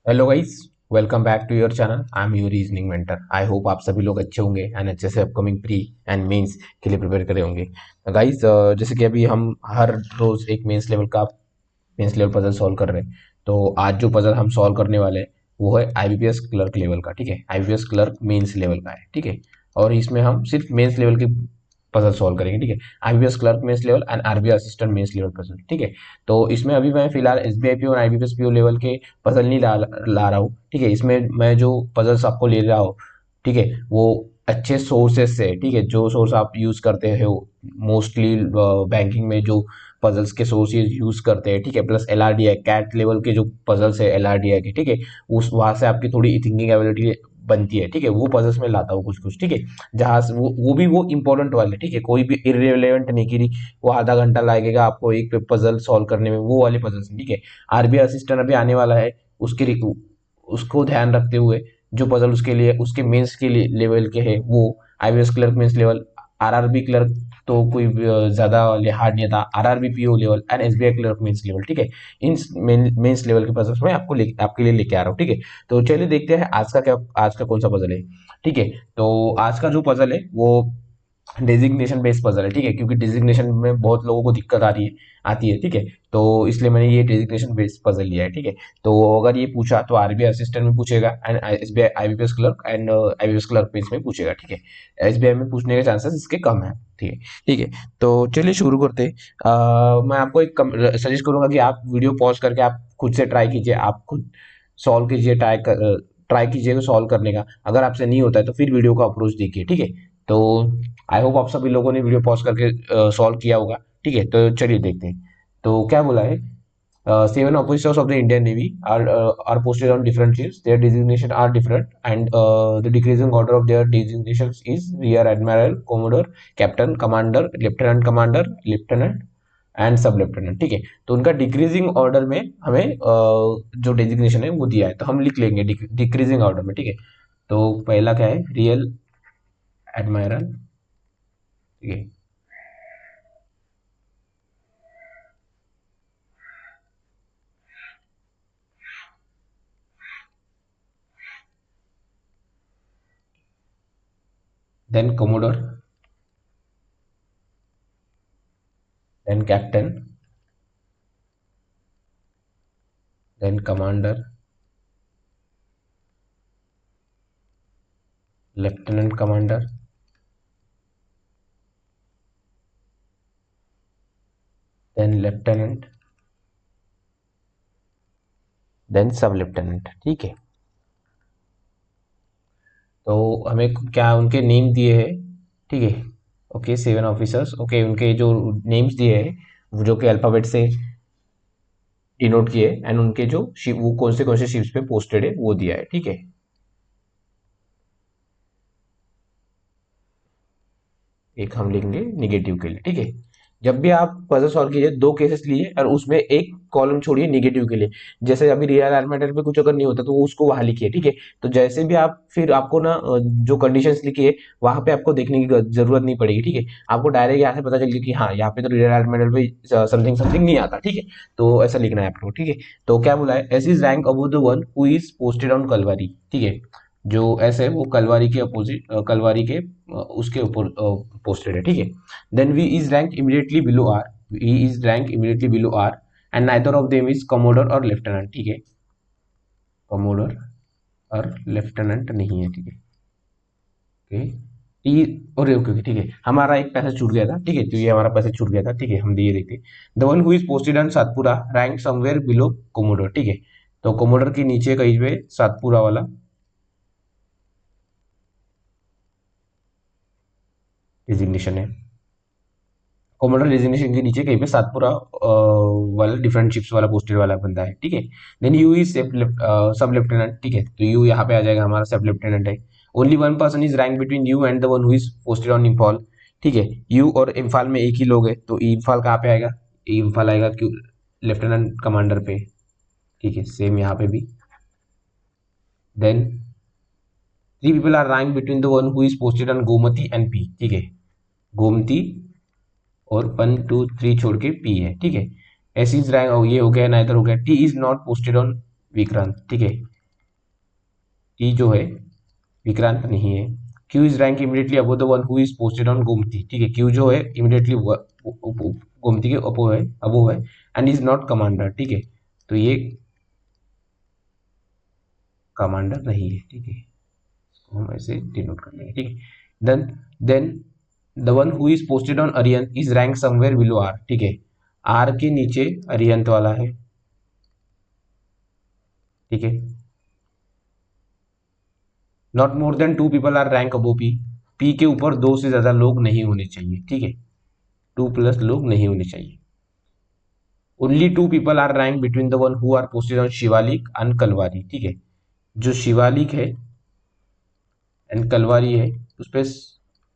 Hello guys, welcome back to your channel. I am your reasoning mentor. I hope आप सभी लोग अच्छे होंगे एंड अच्छे से अपकमिंग प्री एंड मेंस के लिए प्रिपेयर करे होंगे। गाइस, जैसे कि अभी हम हर रोज एक मेंस लेवल पजल सॉल्व कर रहे हैं। तो आज जो पजल हम सॉल्व करने वाले हैं वो है आईबीपीएस क्लर्क लेवल का। ठीक है, आईबीपीएस क्लर्क मेंस लेवल का है। ठीक है, और इसमें हम सिर्फ मेंस लेवल की पजल सॉल्व करेंगे। ठीक है, IBPS clerk mains level and RBI assistant mains level puzzle. ठीक है, तो इसमें अभी मैं फिलहाल एसबीआई पीओ और आईबीपीएस पीओ लेवल के पजल नहीं ला रहा हूँ। ठीक है, इसमें मैं जो पजल्स आपको ले रहा हूँ, ठीक है, वो अच्छे सोर्सेस से। ठीक है, जो सोर्स आप यूज करते हो मोस्टली बैंकिंग में, जो पजल्स के सोर्स यूज करते हैं। ठीक है, प्लस एलआरडीआई कैट लेवल के जो पजल्स है एलआरडीआई के, ठीक है, उस वहां से आपकी थोड़ी थिंकिंग एबिलिटी बनती है। ठीक है, वो पजल्स में लाता हूँ कुछ कुछ। ठीक है, जहां से वो भी वो इंपॉर्टेंट वाले। ठीक है, कोई भी इरेलेवेंट नहीं कि वो आधा घंटा लगेगा आपको एक पजल सॉल्व करने में, वो वाले पजल्स। ठीक है, आरबीआई असिस्टेंट अभी आने वाला है, उसके उसको ध्यान रखते हुए जो पजल उसके लिए उसके मेंस के लिए लेवल के है वो IBS clerk mains level, RRB clerk तो कोई ज्यादा हार्ड नहीं था, RRB PO level and SBI clerk mains level. ठीक है, इन मेंस लेवल के पजल्स मैं आपके लिए लेके आ रहा हूँ। ठीक है, तो चलिए देखते हैं आज का कौन सा पजल है। ठीक है, तो आज का जो पजल है वो डेजिग्नेशन बेस्ड पजल है। ठीक है, क्योंकि डेजिग्नेशन में बहुत लोगों को दिक्कत आ रही है आती है। ठीक है, तो इसलिए मैंने ये डेजिग्नेशन बेस्ड पजल लिया है। ठीक है, तो अगर ये पूछा तो आरबीआई असिस्टेंट में पूछेगा and SBI IBPS clerk and IBPS clerk page में पूछेगा। ठीक है, एसबीआई में पूछने के चांसेस इसके कम है। ठीक है, ठीक है, तो चलिए शुरू करते हैं। मैं आपको एक सजेस्ट करूंगा कि आप वीडियो पॉज करके आप खुद से ट्राई कीजिए, आप खुद सॉल्व कीजिए, ट्राई कीजिएगा सॉल्व करने का। अगर आपसे नहीं होता है तो फिर वीडियो का अप्रोच देखिए। ठीक है, तो आई होप आप सभी लोगों ने वीडियो पॉज करके सॉल्व किया होगा। ठीक है, तो चलिए देखते हैं। तो क्या बोला है, seven officers of the Indian Navy are posted on different ships. Their designation are different, and the decreasing order of their designations is Rear Admiral, Commodore, Captain, Commander, Lieutenant and सब लेफ्टिनेंट। ठीक है, तो उनका decreasing order में हमें जो designation है वो दिया है, तो हम लिख लेंगे डिक्रीजिंग ऑर्डर में। ठीक है, तो पहला क्या है, रियल एडमायरल। ठीक है, then commodore, then captain, then commander, lieutenant commander, then lieutenant, then sub lieutenant. ठीक है, तो हमें क्या उनके नेम दिए हैं। ठीक है, ओके, सेवन ऑफिसर्स, ओके, उनके जो नेम्स दिए हैं वो जो कि अल्फाबेट से डिनोट किए, एंड उनके जो शिप वो कौन से शिप्स पे पोस्टेड है वो दिया है। ठीक है, एक हम लिखेंगे निगेटिव के लिए। ठीक है, जब भी आप पजल सॉल्व कीजिए दो केसेस लिए और उसमें एक कॉलम छोड़िए निगेटिव के लिए। जैसे अभी रियल एलिमेंटर पे कुछ अगर नहीं होता तो वो उसको वहां लिखिए। ठीक है, तो जैसे भी आप फिर आपको ना जो कंडीशंस लिखी है वहां पे आपको देखने की जरूरत नहीं पड़ेगी। ठीक है, आपको डायरेक्ट यहाँ से पता चल गया कि हाँ यहाँ पे तो रियल एलिमेंटर पे समथिंग समथिंग नहीं आता। ठीक है, तो ऐसा लिखना है आपको। ठीक है, तो क्या बोला है, S is rank above the one who is posted on Kalvari. ठीक है, जो एस है वो कलवारी के अपोजिट, कलवारी के उसके ऊपर पोस्टेड है। ठीक है, then V is rank immediately below R, V is rank immediately below R and neither of them is commodore और लेफ्टिनेंट। ठीक है, कमोडर और लेफ्टिनेंट नहीं है। ठीक है, okay, T, okay okay okay, ठीक है, हमारा एक पैसा छूट गया था। ठीक है, तो ये हमारा पैसा छूट गया था। ठीक है, हम ये देखते, the one who is posted on Satpura rank somewhere below commodore. ठीक है, तो कोमोडर के नीचे कहीं पे सातपुरा वाला डिजिग्नेशन है। कॉमोडर रेजिग्नेशन के नीचे कहीं पे सातपुरा वाला डिफरेंट शिप्स वाला पोस्टेड वाला बंदा है। ठीक है, देन यू इज सब लेफ्टिनेंट। ठीक है, तो यू यहाँ पे आ जाएगा, हमारा सब लेफ्टिनेंट है। Only one person is rank between you and the one who is posted on Imphal. ठीक है, यू और इम्फाल में एक ही लोग है, तो इम्फाल कहाँ पे आएगा, इम्फाल आएगा क्यों, लेफ्टिनेंट कमांडर पे। ठीक है, सेम यहाँ पे भी। Then three people are rank between the one who is posted on Gomti and P. ठीक है, गोमती और 1 2 3 छोड़ के पी है। ठीक है, एस इज रैंक, ये हो गया, नाइदर हो गया, T is not posted on Vikrant. ठीक है, टी जो है विक्रांत नहीं है। Q is rank immediately above the one who is posted on Gomti, ठीक है, क्यू जो है इमीडिएटली गोमती के अबो है एंड इज नॉट कमांडर, ठीक है, तो ये कमांडर नहीं है, ठीक है, इसको हम ऐसे डिनोट कर लेंगे, ठीक है। Then the one who is posted on Arihant is rank somewhere below R, ठीक है, आर के नीचे अरिहंत वाला है, ठीक है। Not more than 2 people are rank above P, P के ऊपर 2 से ज्यादा लोग नहीं होने चाहिए, ठीक है, 2 प्लस लोग नहीं होने चाहिए। Only 2 people are rank between the one who are posted on Shivalik and Kalvari, ठीक है, जो शिवालिक है एंड कलवारी है उस पे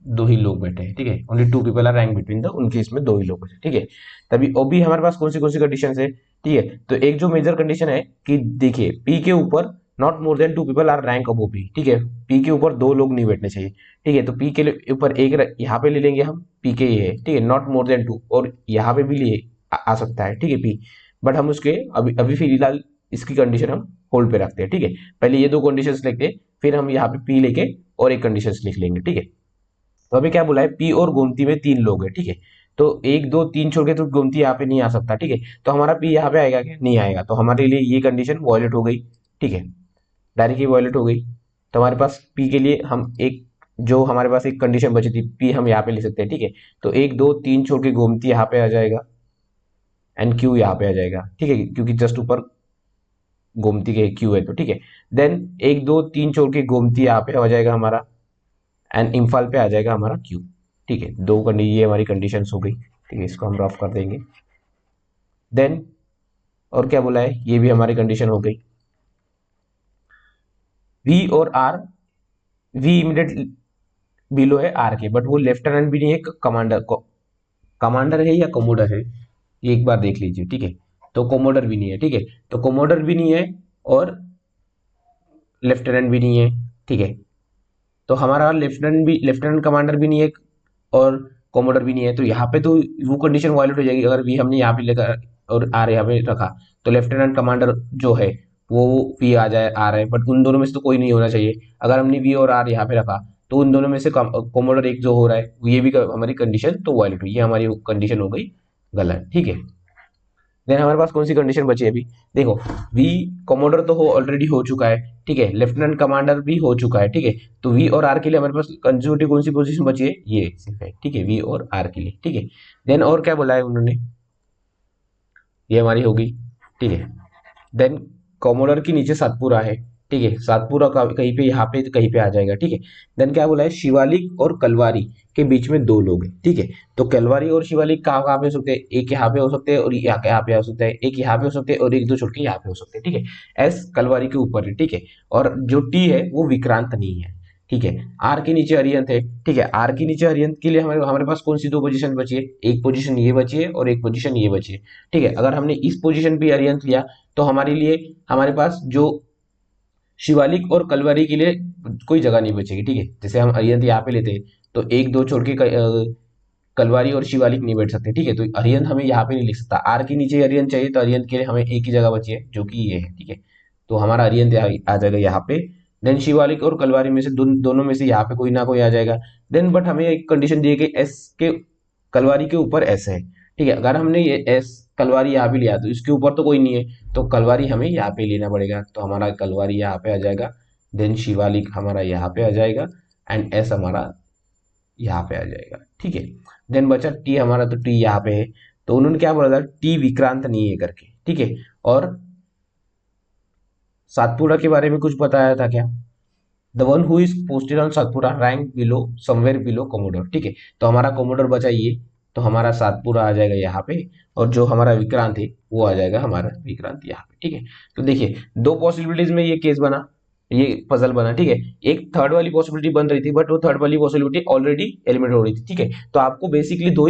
2 ही लोग बैठे हैं, ठीक है, only 2 people are rank between the, उनके इसमें 2 ही लोग बैठे, ठीक है। तभी और भी हमारे पास कौन सी कंडीशन है, ठीक है, तो एक जो मेजर कंडीशन है कि देखिए पी के ऊपर not more than 2 people are rank above P, ठीक है, पी के ऊपर 2 लोग नहीं बैठने चाहिए, ठीक है, तो पी के ऊपर एक यहाँ पे ले लेंगे हम, पी के ये है, ठीक है, नॉट मोर देन 2, और यहाँ पे भी लिए आ सकता है, ठीक है, पी, बट हम उसके अभी अभी फिलहाल इसकी कंडीशन हम होल्ड पे रखते हैं, ठीक है। पहले ये 2 कंडीशंस लिखते हैं, फिर हम यहाँ पे पी लेके और एक कंडीशंस लिख लेंगे, ठीक है। तो अभी क्या बोला है, पी और गोमती में 3 लोग हैं, ठीक है, तो 1 2 3 छोड़ के तो गोमती यहाँ पे नहीं आ सकता, ठीक है, तो हमारा पी यहाँ पे आएगा क्या, नहीं आएगा, तो हमारे लिए ये कंडीशन वॉयलेट हो गई, ठीक है, डायरेक्ट ही वॉयलेट हो गई। तो हमारे पास पी के लिए हम एक, जो हमारे पास एक कंडीशन बची थी, पी हम यहाँ पे लिख सकते हैं, ठीक है, तो 1 2 3 छोड़ के गोमती यहाँ पे आ जाएगा एंड क्यू यहाँ पे आ जाएगा, ठीक है, क्योंकि जस्ट ऊपर गोमती के क्यू है, तो ठीक है। देन 1 2 3 छोड़ के गोमती यहाँ पे आ जाएगा हमारा एंड इम्फाल पे आ जाएगा हमारा क्यू, ठीक है, ये हमारी कंडीशंस हो गई, ठीक है, इसको हम रफ कर देंगे। देन और क्या बोला है, ये भी हमारी कंडीशन हो गई। वी और आर, वी इमीडिएट बिलो है आर के, बट वो लेफ्टिनेंट भी नहीं है, कमांडर है या कमोडर है, ये एक बार देख लीजिए, ठीक है, तो कमोडर भी नहीं है, ठीक है, तो कमोडर भी नहीं है और लेफ्टिनेंट भी नहीं है, ठीक है, तो हमारा लेफ्टिनेंट कमांडर भी नहीं है और कॉमोडर भी नहीं है, तो यहाँ पे तो वो कंडीशन वायलेट हो जाएगी, अगर वी हमने यहाँ पे लेकर और आर यहाँ पे रखा, तो लेफ्टिनेंट कमांडर जो है वो वी आ जाए, आ रहा है, बट उन दोनों में से तो कोई नहीं होना चाहिए। अगर हमने वी और आर यहाँ पे रखा तो उन दोनों में से कॉमोडर एक जो हो रहा है ये भी हमारी कंडीशन तो वायलेट हुई, ये हमारी कंडीशन हो गई गलत, ठीक है। देन हमारे पास कौन सी कंडीशन बची है अभी, देखो, वी कमांडर तो हो ऑलरेडी हो चुका है, ठीक है, लेफ्टिनेंट कमांडर भी हो चुका है, ठीक है, तो वी और आर के लिए हमारे पास कंज्यूटिव कौन सी पोजीशन बची है, ये सिर्फ है, ठीक है, वी और आर के लिए, ठीक है। देन और क्या बोला है उन्होंने, ये हमारी होगी, ठीक है। देन कॉमोडर के नीचे सातपुरा है, ठीक है, सातपुरा का कहीं पे यहाँ पे कहीं पे आ जाएगा, ठीक है। देन क्या बोला है, शिवालिक और कलवारी के बीच में 2 लोग हैं, ठीक है, तो कलवारी और शिवालिक कहाँ कहाँ पे हो सकते हैं, एक यहाँ पे हो सकते हैं और यहाँ पे हो सकता है, एक यहाँ पे हो सकते हैं और एक दो छोड़ के यहाँ पे हो सकते हैं, ठीक है, एस कलवारी के ऊपर है, ठीक है, और जो टी है वो विक्रांत नहीं है, ठीक है। आर के नीचे अरिहंत है, ठीक है, आर के नीचे अरिहंत के लिए हमारे हमारे पास कौन सी 2 पोजीशन बची है, एक पोजीशन ये बची है और एक पोजीशन ये बची है, ठीक है। अगर हमने इस पोजीशन पे अरिहंत लिया तो हमारे लिए हमारे पास जो शिवालिक और कलवरी के लिए कोई जगह नहीं बचेगी, ठीक है, जैसे हम अरिहंत यहाँ पे लेते हैं तो 1 2 छोड़ के कलवारी और शिवालिक नहीं बैठ सकते, ठीक है, तो अरिहंत हमें यहाँ पे नहीं लिख सकता, आर के नीचे अरिहंत चाहिए, तो अरिहंत के लिए हमें एक ही जगह बची है जो कि ये है, ठीक है, तो हमारा अरिहंत आ जाएगा यहाँ पे। देन शिवालिक और कलवारी में से दोनों में से यहाँ पे कोई ना कोई आ जाएगा। देन बट हमें एक कंडीशन दी है कि एस के कलवारी के ऊपर एस है, ठीक है, अगर हमने ये एस कलवारी यहाँ पे लिया तो इसके ऊपर तो कोई नहीं है, तो कलवारी हमें यहाँ पे लेना पड़ेगा, तो हमारा कलवारी यहाँ पे आ जाएगा। देन शिवालिक हमारा यहाँ पे आ जाएगा एंड एस हमारा यहाँ पे आ जाएगा, ठीक है। देन बचा टी हमारा, तो टी यहाँ पे है, तो उन्होंने क्या बोला था, टी विक्रांत नहीं है करके, ठीक है, और सातपुरा के बारे में कुछ बताया था क्या, the one who is posted on Satpura rank below somewhere below commodore, ठीक है, तो हमारा कोमोडोर बचा ये, तो हमारा सातपुरा आ जाएगा यहाँ पे और जो हमारा विक्रांत है वो आ जाएगा हमारा विक्रांत यहाँ पे, ठीक है। तो देखिए 2 पॉसिबिलिटीज में ये केस बना, ये पजल बना, ठीक है, एक थर्ड वाली पॉसिबिलिटी बन रही थी बट वो थर्ड वाली पॉसिबिलिटी ऑलरेडी एलिमिनेट हो रही थी, ठीक है, तो आपको बेसिकली दो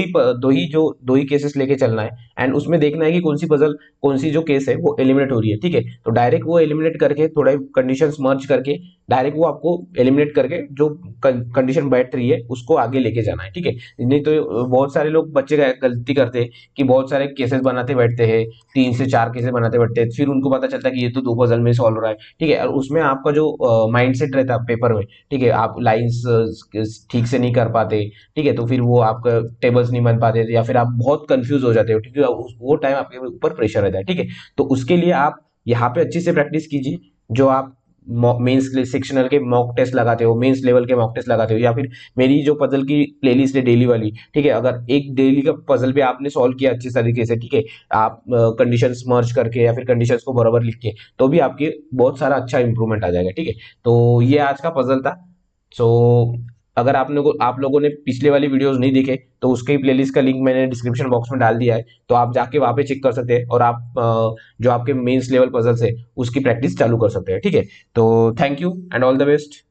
ही केसेस लेके चलना है एंड उसमें देखना है कि कौन सी पजल, कौन सी जो केस है वो एलिमिनेट हो रही है, ठीक है, तो डायरेक्ट वो एलिमिनेट करके थोड़ा कंडीशंस मर्ज करके डायरेक्ट वो आपको एलिमिनेट करके जो कंडीशन बैठ रही है उसको आगे लेके जाना है, ठीक है। नहीं तो बहुत सारे लोग बच्चे गलती करते हैं कि बहुत सारे केसेस बनाते बैठते हैं, 3 से 4 केसेस बनाते बैठते हैं, फिर उनको पता चलता है कि ये तो 2 पजल में सॉल्व हो रहा है, ठीक है, और उसमें आपका आपका जो माइंडसेट रहता है पेपर में, ठीक है, आप लाइंस ठीक से नहीं कर पाते, ठीक है, तो फिर वो आपका टेबल्स नहीं बन पाते, या फिर आप बहुत कंफ्यूज हो जाते हो, ठीक है, वो टाइम आपके ऊपर प्रेशर रहता है, ठीक है। तो उसके लिए आप यहाँ पे अच्छी से प्रैक्टिस कीजिए। जो आप मेंस सेक्शनल के मॉक टेस्ट लगाते हो, मेंस लेवल के मॉक टेस्ट लगाते हो, या फिर मेरी जो पजल की प्लेलिस्ट है डेली वाली, ठीक है, अगर एक डेली का पजल भी आपने सॉल्व किया अच्छे तरीके से, ठीक है, आप कंडीशंस मर्ज करके या फिर कंडीशंस को बराबर लिख के, तो भी आपके बहुत सारा अच्छा इंप्रूवमेंट आ जाएगा, ठीक है। तो ये आज का पजल था। सो अगर आप लोगों ने पिछले वाली वीडियोस नहीं देखे, तो उसके प्लेलिस्ट का लिंक मैंने डिस्क्रिप्शन बॉक्स में डाल दिया है, तो आप जाके वहां पे चेक कर सकते हैं, और आप जो आपके मेंस लेवल पजल्स है उसकी प्रैक्टिस चालू कर सकते हैं, ठीक है। तो thank you and all the best.